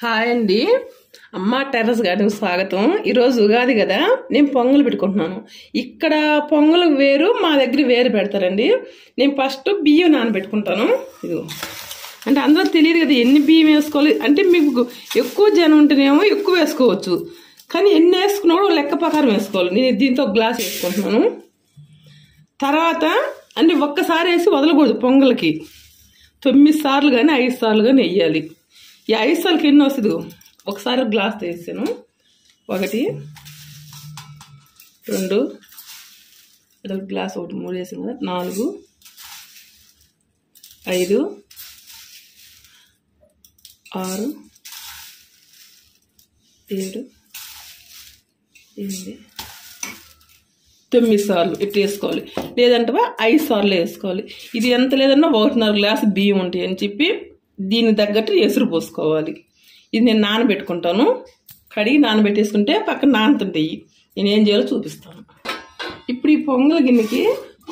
Hi అండి. అమ్మ terrace garden స్వాగతం. ఈరోజు ఉగాది కదా, నేను పొంగల్ పెట్టుకుంటున్నాను. ఇక్కడ పొంగల్ వేరు, మా దగ్గర వేరు పెడతారండి. నేను ఫస్ట్ బియ్యం నానబెట్టుకుంటాను. ఇదిగో అంటే అందరూ తెలియదు కదా ఎన్ని బియ్యం వేసుకోవాలి అంటే. మీకు ఎక్కువ జనం ఉంటేనేమో ఎక్కువ వేసుకోవచ్చు, కానీ ఎన్ని వేసుకున్నాడో లెక్క ప్రకారం వేసుకోవాలి. నేను దీంతో ఒక గ్లాస్ వేసుకుంటున్నాను. తర్వాత అంటే ఒక్కసారి వేసి వదలకూడదు. పొంగల్కి 9 సార్లు కానీ 5 సార్లు కానీ వేయాలి. ఈ 5 సార్లకి ఎన్ని వస్తుంది? ఒకసారి గ్లాస్ వేసాను. 1 2 అదొక గ్లాస్, 1 3 వేసాను కదా, 4 5 6 7 8 9 సార్లు ఇట్లా వేసుకోవాలి. లేదంటే 5 సార్లు వేసుకోవాలి. ఇది ఎంత లేదన్నా 1.5 గ్లాసు బియ్యం ఉంటాయి అని చెప్పి దీనికి తగ్గట్టు ఎసురు పోసుకోవాలి. ఇది నేను నానబెట్టుకుంటాను. కడిగి నానబెట్టేసుకుంటే పక్కన నానుతుంటాయి. నేను ఏం చేయాలో చూపిస్తాను. ఇప్పుడు ఈ పొంగల్ గిన్నెకి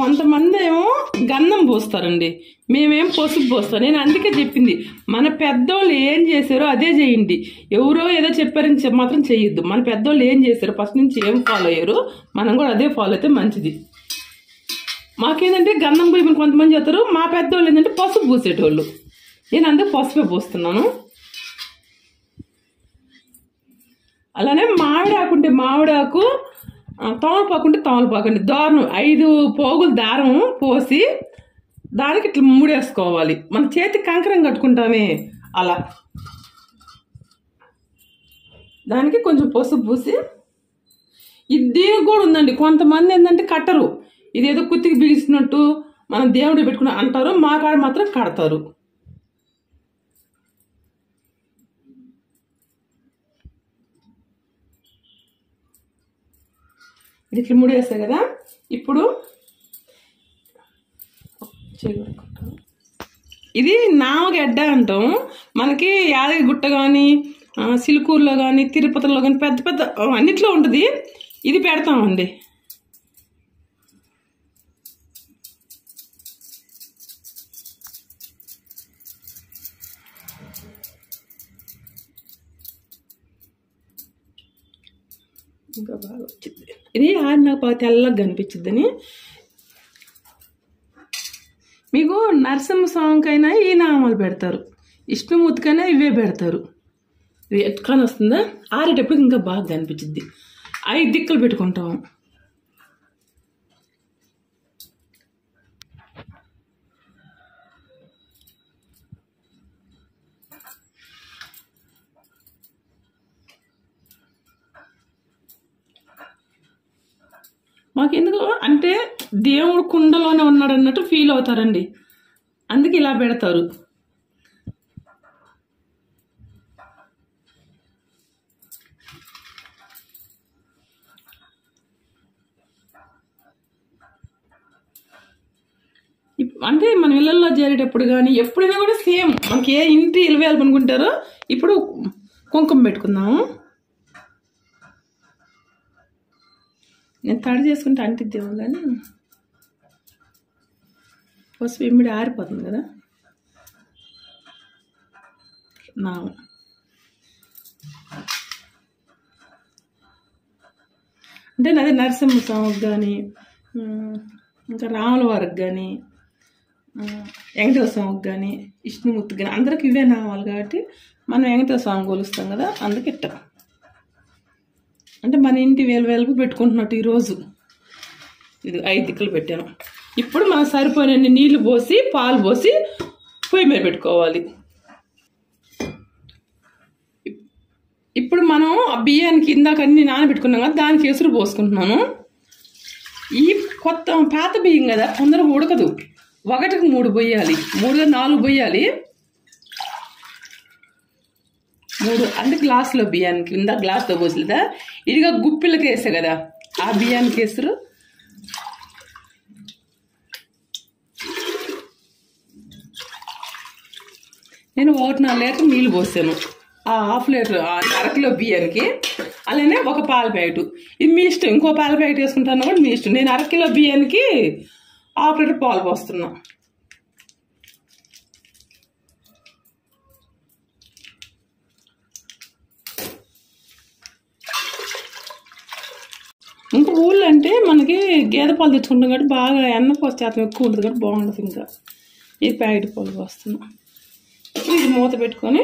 కొంతమంది ఏమో గంధం పోస్తారండి, మేమేం పసుపు పోస్తాం. నేను అందుకే చెప్పింది, మన పెద్దోళ్ళు ఏం చేశారో అదే చేయండి. ఎవరో ఏదో చెప్పారని మాత్రం చేయొద్దు. మన పెద్దోళ్ళు ఏం చేశారో ఫస్ట్ నుంచి ఏం ఫాలో అయ్యారో మనం కూడా అదే ఫాలో అయితే మంచిది. మాకేంటంటే గంధం పోయి కొంతమంది చేస్తారు, మా పెద్దోళ్ళు ఏంటంటే పసుపు పూసేటోళ్ళు. నేను అందుకే పసుపే పోస్తున్నాను. అలానే మామిడాకు ఉంటే మామిడాకు, తమలపాకు ఉంటే తమలపాకు అండి. దారం 5 పోగులు దారం పోసి దానికి ఇట్లా ముడేసుకోవాలి. మన చేతికి కంకరం కట్టుకుంటామే అలా. దానికి కొంచెం పసుపు పూసి, ఇది కూడా ఉందండి. కొంతమంది ఏంటంటే కట్టరు, ఇదేదో కుత్తికి బిగిసినట్టు మనం దేవుడు పెట్టుకుని అంటారు. మా కాడ మాత్రం కడతారు. ఇట్లా ముడేస్తాయి కదా. ఇప్పుడు ఇది నామగడ్డ అంటాం. మనకి యాదగిరిగుట్ట కానీ, సిలుకూరులో కానీ, తిరుపతిలో కానీ పెద్ద పెద్ద అన్నిట్లో ఉంటుంది. ఇది పెడతామండి. ఇంకా బాగా వచ్చింది. ఇది నాకు బాగా తెల్లగా కనిపించిద్దని. మీకు నరసింహస్వామికైనా ఈ నామాలు పెడతారు, విష్ణుమూర్తికైనా ఇవే పెడతారు. ఇవి ఎత్తుకొని వస్తుందా, ఆరేటప్పుడు ఇంకా బాగా కనిపించిద్ది. 5 దిక్కులు పెట్టుకుంటాం. మాకెందుకు అంటే దేవుడు కుండలోనే ఉన్నాడు అన్నట్టు ఫీల్ అవుతారండి, అందుకే ఇలా పెడతారు. అంటే మన ఇళ్ళల్లో చేరేటప్పుడు కానీ ఎప్పుడైనా కూడా సేమ్ మనకి ఏ ఇంటి ఇలవేయాలి అనుకుంటారో. ఇప్పుడు కుంకుమ పెట్టుకుందాము. నేను తడి చేసుకుంటే అంటిద్దేమో కానీ పసుపు ఇమ్మిడి ఆరిపోతుంది కదా. అంటే నాది నరసింహస్వామికి కానీ, ఇంకా రాముల వారికి కానీ, వెంకటేశ్వర స్వామికి కానీ, విష్ణుమూర్తికి కానీ అందరికి ఇవే నామాలు కాబట్టి మనం వెంకటేశ్వర స్వామి కొలుస్తాం కదా, అందుకు ఇట్ట. అంటే మన ఇంటి వేలు పెట్టుకుంటున్నట్టు ఈరోజు ఇది 5 దిక్కులు పెట్టాను. ఇప్పుడు మనం సరిపోయినన్ని నీళ్లు పోసి పాలు పోసి పొయ్యి మీద పెట్టుకోవాలి. ఇప్పుడు మనం ఆ బియ్యానికి ఇందాక అన్ని నానబెట్టుకున్నాం కదా, దానికి ఎసురు పోసుకుంటున్నాను. ఈ కొత్త పాత బియ్యం కదా, తొందరగా ఉడకదు. 1కి 3 పోయాలి, 3గా 4 పోయాలి. 3 అంటే గ్లాసులో బియ్యానికి ఇందా గ్లాస్తో పోసలేదా, ఇదిగా గుప్పిళ్ళకి వేసా కదా ఆ బియ్యానికి వేసురు. నేను 1.5 లీటర్ నీళ్ళు పోసాను ఆ 1/2 లీటర్ 1/2 కిలో బియ్యానికి. అలానే 1 పాల ప్యాకెట్, ఇది మీ ఇష్టం. ఇంకో పాల ప్యాకెట్ వేసుకుంటాను కూడా మీ ఇష్టం. నేను 1/2 కిలో బియ్యానికి 1/2 లీటర్ పాలు పోస్తున్నా. ఊళ్ళో అంటే మనకి గేదె పాలు తెచ్చుకుంటాం కాబట్టి బాగా ఎన్న శాతం ఎక్కువ ఉంటుంది కాబట్టి బాగుంటుంది. ఇంకా ఈ ప్యాకెట్ పాలు పోస్తున్నాం. ఇది మూత పెట్టుకొని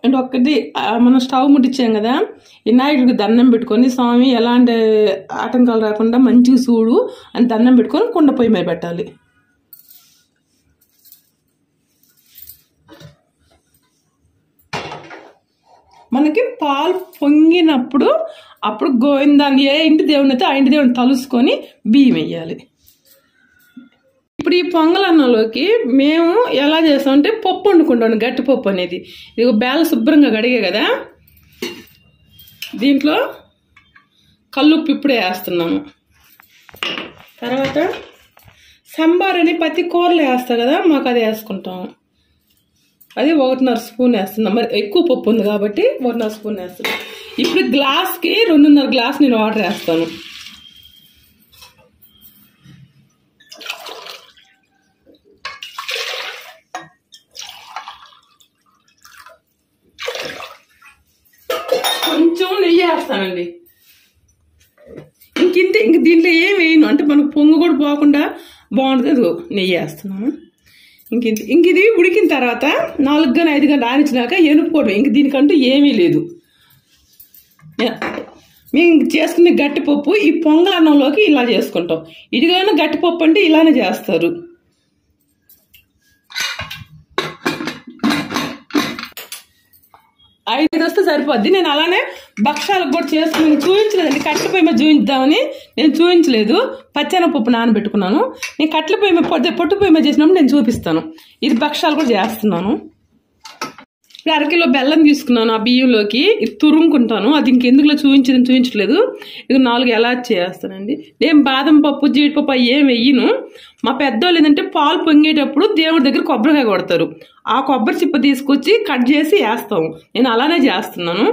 అంటే ఒక్కటి మనం స్టవ్ ముట్టించాం కదా, వినాయకుడికి దండం పెట్టుకొని స్వామి ఎలాంటి ఆటంకాలు రాకుండా మంచిగా చూడు అని దండం పెట్టుకొని కుండ పొయ్యి మీద పెట్టాలి. మనకి పాలు పొంగినప్పుడు అప్పుడు గోవిందాన్ని ఏ ఇంటి దేవుని అయితే ఆ ఇంటి దేవుని తలుసుకొని బియ్యం వేయాలి. ఇప్పుడు ఈ పొంగలన్నంలోకి మేము ఎలా చేస్తామంటే పప్పు వండుకుంటాం, గట్టి పప్పు అనేది. ఇది బేల శుభ్రంగా కడిగే కదా, దీంట్లో కల్లుప్పు ఇప్పుడే వేస్తున్నాము. తర్వాత సంబార్ అని ప్రతి కూరలో వేస్తాం కదా, మాకు అది వేసుకుంటాము. అది 1.5 స్పూన్ వేస్తున్నాం. మరి ఎక్కువ పప్పు ఉంది కాబట్టి 1.5 స్పూన్ వేస్తున్నాం. ఇప్పుడు గ్లాస్కి 2.5 గ్లాస్ నేను వాటర్ వేస్తాను. కొంచెం నెయ్యి వేస్తానండి. ఇంక దీంట్లో ఏం వేయను, అంటే మనకు పొంగు కూడా పోకుండా బాగుంటుంది. నెయ్యి వేస్తున్నాము. ఇంక ఇది ఉడికిన తర్వాత 4 గంటలు 5 గంటలు ఆనిచ్చినాక ఎనుపుకోవడం. ఇంక దీనికంటూ ఏమీ లేదు. మేము చేసుకునే గట్టిపప్పు ఈ పొంగలన్నంలోకి ఇలా చేసుకుంటాం. ఇదిగైనా గట్టిపప్పు అంటే ఇలానే చేస్తారు. ఐదు వస్తే సరిపోద్ది. నేను అలానే భక్షాలకు కూడా చేసుకుని చూపించలేదండి. కట్టెల పొయ్యి మీద చూపించామని నేను చూపించలేదు. పచ్చెనపప్పు నానబెట్టుకున్నాను. నేను కట్టెల పొయ్యి మీద పొట్టు పొయ్యి మీద చేసినప్పుడు నేను చూపిస్తాను. ఇది భక్షాలు కూడా చేస్తున్నాను. ఇప్పుడు 1 కిలో బెల్లం తీసుకున్నాను. ఆ బియ్యంలోకి ఇది తురుముకుంటాను. అది ఇంకెందుకులో చూపించలేదు. ఇది 4 ఎలాచి చేస్తానండి. నేను బాదం పప్పు జీడిపప్పు అవి ఏం వెయ్యను. మా పెద్దోళ్ళు ఏంటంటే పాలు పొంగేటప్పుడు దేవుడి దగ్గర కొబ్బరికాయ కొడతారు. ఆ కొబ్బరి చిప్ప తీసుకొచ్చి కట్ చేసి వేస్తాము. నేను అలానే చేస్తున్నాను.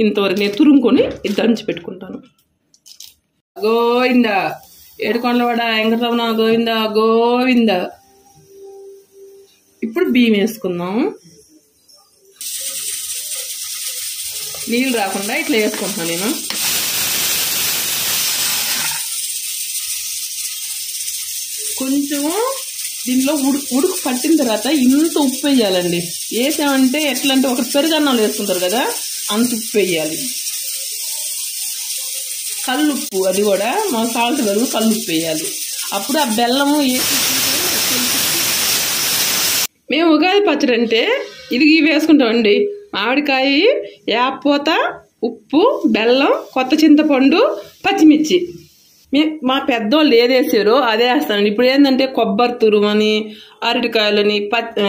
ఇంతవరకు నేను తురుముకొని ఇది దంచి పెట్టుకుంటాను. గోవింద ఏడుకొండలవాడ వెంకటరమణ గోవింద గోవింద. ఇప్పుడు బియ్యం వేసుకుందాం. నీళ్ళు రాకుండా ఇట్లా వేసుకుంటున్నాను నేను. కొంచెం దీనిలో ఉడుకు పట్టిన తర్వాత ఇంత ఉప్పు వేయాలండి. వేసామంటే ఎట్లా అంటే ఒక పెరుగన్నాలు వేసుకుంటారు కదా, అంత ఉప్పు వేయాలి. కల్లుప్పు, అది కూడా మా సాల్ట్ కలుగు కల్లుప్పు వేయాలి. అప్పుడు ఆ బెల్లము మేము ఉగాది పచ్చడి అంటే ఇది వేసుకుంటామండి. మామిడికాయ, యాపపోత, ఉప్పు, బెల్లం, కొత్త చింతపండు, పచ్చిమిర్చి. మా పెద్దోళ్ళు ఏదేసారో అదే వేస్తానండి. ఇప్పుడు ఏంటంటే కొబ్బరి తురుమని, అరటికాయలని,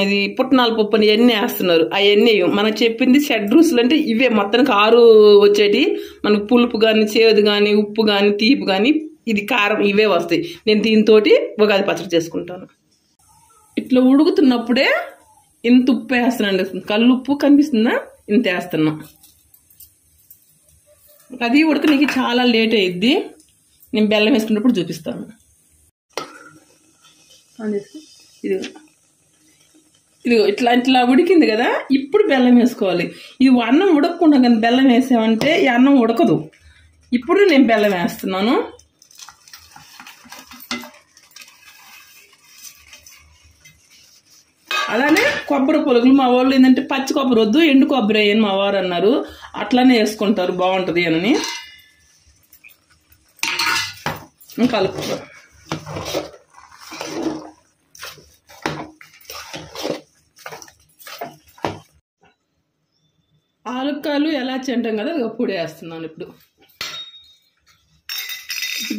అది పుట్నాల పప్పు అని ఇవన్నీ వేస్తున్నారు. అవన్నీ మనకు చెప్పింది షడ్రుసులు అంటే ఇవే. మొత్తానికి 6 వచ్చేటి. మనకు పులుపు కానీ, చేదు కానీ, ఉప్పు కానీ, తీపి కానీ, ఇది కారం, ఇవే వస్తాయి. నేను దీంతో ఉగాది పచ్చడి చేసుకుంటాను. ఇట్లా ఉడుకుతున్నప్పుడే ఇంత ఉప్పు వేస్తానండి. కల్లుప్పు కనిపిస్తుందా, ఇంత వేస్తున్నా. అది ఉడకనికి చాలా లేట్ అయ్యిద్ది. నేను బెల్లం వేసుకున్నప్పుడు చూపిస్తాను. ఇదిగో ఇట్లా ఉడికింది కదా, ఇప్పుడు బెల్లం వేసుకోవాలి. ఇది అన్నం ఉడకకుండా కానీ బెల్లం వేసామంటే ఈ అన్నం ఉడకదు. ఇప్పుడు నేను బెల్లం వేస్తున్నాను. అలానే కొబ్బరి పులుగులు మా వాళ్ళు ఏంటంటే పచ్చి కొబ్బరి వద్దు, ఎండు కొబ్బరి అని మా వారు అన్నారు. అట్లానే వేసుకుంటారు, బాగుంటుంది అని. కలుపుకో. ఆలుక్కాయలు ఎలాచి అంటాం కదా, అది పొడి వేస్తున్నాను. ఇప్పుడు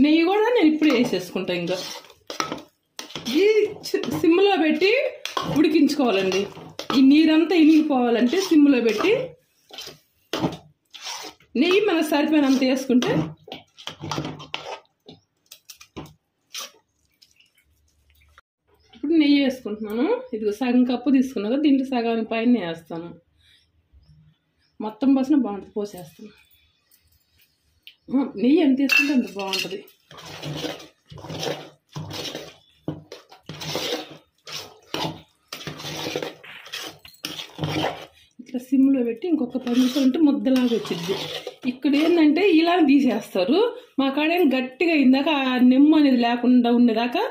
నెయ్యి కూడా నేను ఇప్పుడు వేసేసుకుంటాను. ఇంకా ఇది సిమ్లో పెట్టి ఉడికించుకోవాలండి. ఈ నీరంతా ఇనిగిపోవాలంటే సిమ్లో పెట్టి నెయ్యి మనకు సరిపోయినంత వేసుకుంటే ఇప్పుడు నెయ్యి వేసుకుంటున్నాను. ఇది సగం కప్పు తీసుకున్నా కదా, దీంట్లో సగానికి పైన వేస్తాను. మొత్తం పోసిన బాగుంటుంది. పోసేస్తాను. నెయ్యి ఎంత వేసుకుంటే అంత బాగుంటుంది. ఇట్లా సిమ్లో పెట్టి ఇంకొక 10 నిమిషాలు ఉంటే ముద్దలాగా వచ్చింది. ఇక్కడ ఏంటంటే ఇలా తీసేస్తారు. మా కాడేం గట్టిగా ఇందాక ఆ నిమ్మ అనేది లేకుండా ఉండేదాకా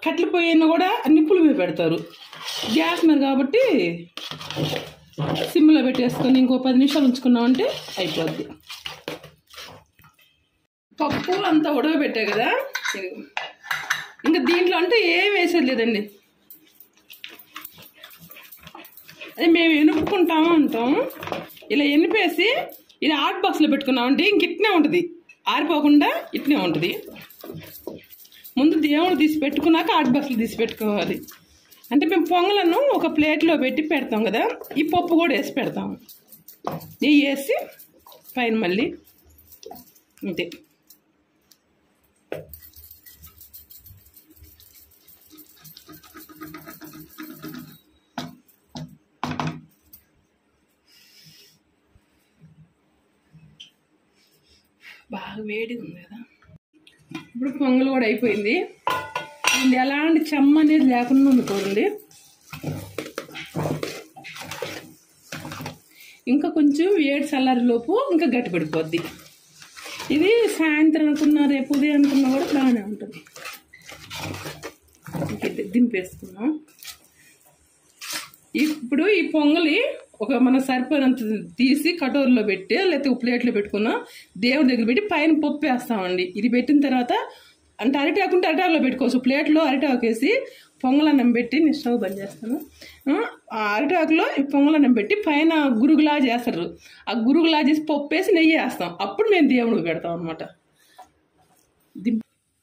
కట్టెల పొయ్యిన కూడా నిప్పుల మీద పెడతారు. గ్యాస్ మీద కాబట్టి సిమ్లో పెట్టేసుకొని ఇంకో 10 నిమిషాలు ఉంచుకున్నామంటే అయిపోద్ది. పప్పు అంతా ఉడకబెట్టా కదా, ఇంకా దీంట్లో అంటే ఏం వేసేది లేదండి. అదే మేము ఎనుపుకుంటాము అంటాం. ఇలా ఎనిపేసి ఇది హాట్ బాక్స్లో పెట్టుకున్నామంటే ఇంక ఇట్నే ఉంటుంది, ఆరిపోకుండా ఇట్నే ఉంటుంది. ముందు దేవుడు తీసి పెట్టుకున్నాక హాట్ బాక్స్లో తీసి పెట్టుకోవాలి. అంటే మేము పొంగలను ఒక ప్లేట్లో పెట్టి పెడతాం కదా, ఈ పప్పు కూడా వేసి పెడతాము. నెయ్యి వేసి పైన మళ్ళీ అంతే. బాగా వేడి ఉంది కదా. ఇప్పుడు పొంగల్ కూడా అయిపోయింది. ఎలాంటి చెమ్మ అనేది లేకుండా అనుకోండి. ఇంకా కొంచెం వేడి చల్లారిలోపు ఇంకా గట్టి పడిపోద్ది. ఇది సాయంత్రం అనుకున్నా రేపు ఉదయం అనుకున్నా కూడా బాగానే ఉంటుంది. దింపేసుకున్నాం. ఇప్పుడు ఈ పొంగలి ఒక మన సరిపోయినంత తీసి కటోరులో పెట్టి లేకపోతే ప్లేట్లో పెట్టుకున్నా దేవుడి దగ్గర పెట్టి పైన పప్పు వేస్తామండి. ఇది పెట్టిన తర్వాత అంటే అరిటాకు ఉంటే అరిటాకులో పెట్టుకోవచ్చు. ప్లేట్లో అరిటాకు వేసి పొంగలన్నం పెట్టి నేను స్టవ్ బంద్ చేస్తాను. ఆ అరిటాకులో ఈ పొంగలన్నం పెట్టి పైన గురుగులా చేస్తారు. ఆ గురుగులా చేసి పప్పు వేసి నెయ్యి వేస్తాం. అప్పుడు మేము దేవుడికి పెడతాం అనమాట.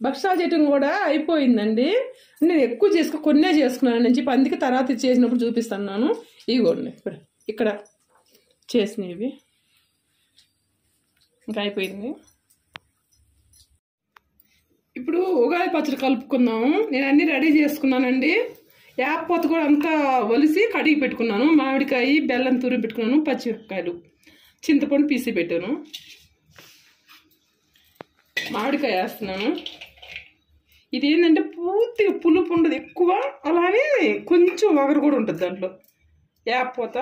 భక్షాలు చేయటం కూడా అయిపోయిందండి. నేను ఎక్కువ కొన్నే చేసుకున్నాను అని చెప్పి అందుకే తర్వాత చేసినప్పుడు చూపిస్తున్నాను. ఇవ్వండి ఇక్కడ చేసినవి ఇంకా అయిపోయింది. ఇప్పుడు ఉగాది పచ్చడి కలుపుకుందాము. నేను అన్నీ రెడీ చేసుకున్నానండి. యాపపోత కూడా అంతా ఒలిసి కడిగి పెట్టుకున్నాను. మామిడికాయ, బెల్లం తురిమి పెట్టుకున్నాను, పచ్చిమిరపకాయలు, చింతపండు పీసి పెట్టాను. మామిడికాయ వేస్తున్నాను. ఇది ఏంటంటే పూర్తిగా పులుపు ఉండదు ఎక్కువ, అలానే కొంచెం వగరు కూడా ఉంటుంది దాంట్లో. యాపపోత,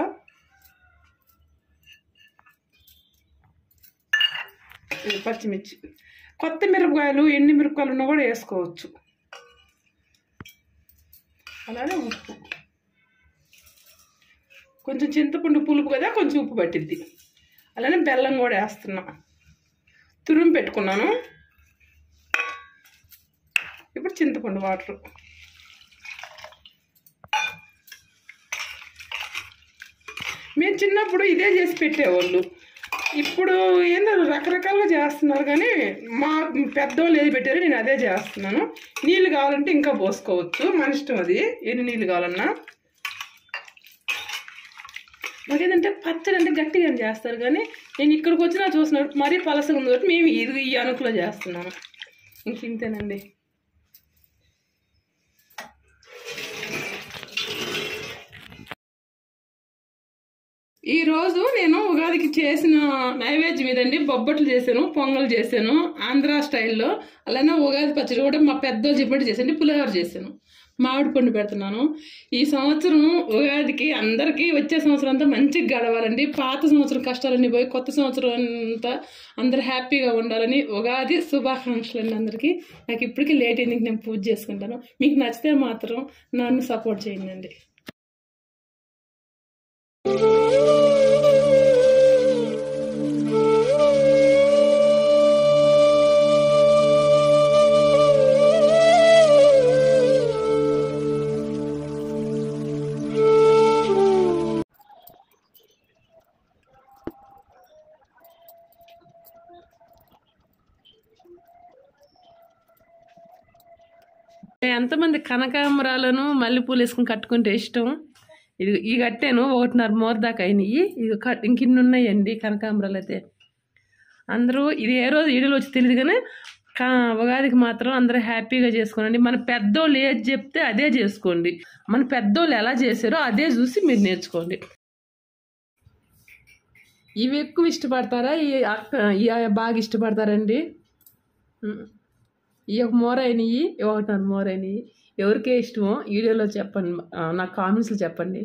పచ్చిమిర్చి, కొత్త మిరపకాయలు, ఎండి మిరపకాయలు ఉన్నా కూడా వేసుకోవచ్చు. అలానే ఉప్పు, కొంచెం చింతపండు పులుపు కదా కొంచెం ఉప్పు పట్టిద్ది. అలానే బెల్లం కూడా వేస్తున్నా, తురిమి పెట్టుకున్నాను. ఇప్పుడు చింతపండు వాటర్, మేము చిన్నప్పుడు ఇదే చేసి పెట్టేవాళ్ళు. ఇప్పుడు ఏందో రకరకాలుగా చేస్తున్నారు, కానీ మా పెద్దోళ్ళు ఏది పెట్టారో నేను అదే చేస్తున్నాను. నీళ్ళు కావాలంటే ఇంకా పోసుకోవచ్చు, మన ఇష్టం అది, ఎన్ని నీళ్ళు కావాలన్నా. మాకేంటంటే పచ్చడి అంటే గట్టిగా చేస్తారు, కానీ నేను ఇక్కడికి వచ్చినా చూసినప్పుడు మరీ పలసగా ఉంది కాబట్టి మేము ఇది ఈ అనుకులో చేస్తున్నాము. ఇంతేనండి. ఈరోజు నేను ఉగాదికి చేసిన నైవేద్యం ఇదండి. బొబ్బట్లు చేశాను, పొంగల్ చేశాను ఆంధ్ర స్టైల్లో. అలానే ఉగాది పచ్చడి కూడా మా పెద్దోళ్ళు చెప్పినట్టు చేశాను. పులిహోర చేశాను, మామిడి పండు పెడుతున్నాను. ఈ సంవత్సరం ఉగాదికి అందరికీ వచ్చే సంవత్సరం అంతా మంచిగా గడవాలండి. పాత సంవత్సరం కష్టాలన్నీ పోయి కొత్త సంవత్సరం అంతా అందరు హ్యాపీగా ఉండాలని ఉగాది శుభాకాంక్షలు అండి అందరికీ. నాకు ఇప్పటికీ లేట్ అయింది, నేను పూజ చేసుకుంటాను. మీకు నచ్చితే మాత్రం నన్ను సపోర్ట్ చేయండి. ఎంతమంది కనకాంబరాలను మల్లెపూలు వేసుకుని కట్టుకుంటే ఇష్టం? ఇది ఈ కట్టాను 1.5 మోర్ దాకా అయినాయి. ఇది ఇంకిన్ని ఉన్నాయండి కనకాంబరాలు. అయితే అందరూ ఇది ఏ రోజు ఈడలు వచ్చి తెలియదు, కానీ ఉగాదికి మాత్రం అందరూ హ్యాపీగా చేసుకోండి. మన పెద్దోళ్ళు ఏది చెప్తే అదే చేసుకోండి. మన పెద్దోళ్ళు ఎలా చేశారో అదే చూసి మీరు నేర్చుకోండి. ఇవి ఎక్కువ ఇష్టపడతారా, ఈ బాగా ఇష్టపడతారండి? ఈ ఒక మోర అయినాయి, 1.5 మోర అయినాయి. ఎవరికే ఇష్టమో వీడియోలో చెప్పండి, నాకు కామెంట్స్లో చెప్పండి.